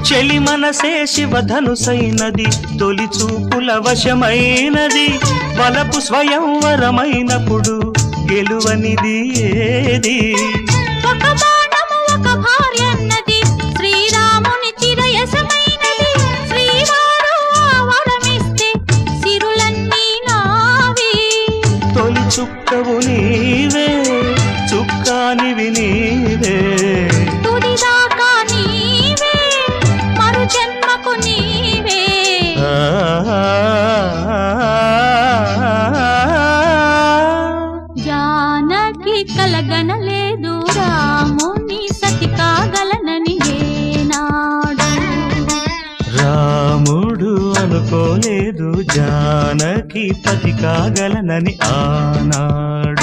చెలి మనసే శివధనుసైనది, తొలి చూపుల వశమైనది, వలపు స్వయంవరమైనప్పుడు గెలువనిది ఏది? ఒక బాణము ఒక భార్యన్నది, శ్రీరాముని చిరయసమైనది, శ్రీవారు వరమిస్తే సిరులన్నీ నావి. తొలి చుక్కవు నీవే, చుక్కానివి నీవే, తుదిదాకా నీవే, మరు జన్మకు నీవే. జానకి కలగనలేదు రాముని సతి కాగలనని ఏనాడు, రాముడు అనుకోలేదు జానకి పతి కాగలనని ఆనాడు.